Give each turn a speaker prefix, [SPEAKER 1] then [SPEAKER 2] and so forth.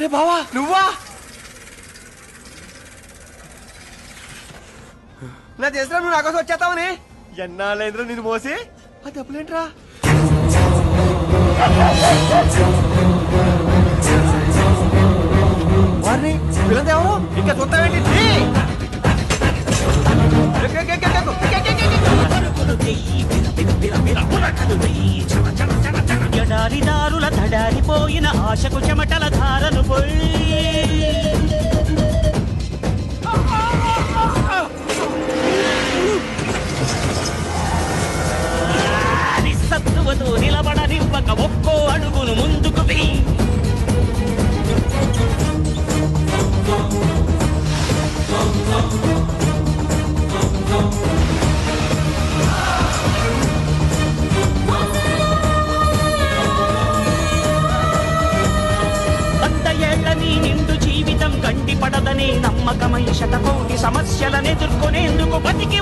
[SPEAKER 1] ఒరే బావా నువ్వా? నా చేసిన నువ్వు నాకోసం వచ్చేస్తావని ఎన్నాళ్ళైంద్రో నేను మోసి ఆ దెబ్బలేంట్రా? వారిని పిల్లలు ఇంకా చూస్తావేంటి?
[SPEAKER 2] ఎడారిదారుల దడారిపోయిన ఆశకు చెమటల ధారను పోయి సత్తువతో నిలబడనివ్వక ఒక్కో అడుగును ముందుకు వెయ్యి. నిండు జీవితం గండి పడదనే నమ్మకమై శతకోటి సమస్యలనెదుర్కొనేందుకు బతికి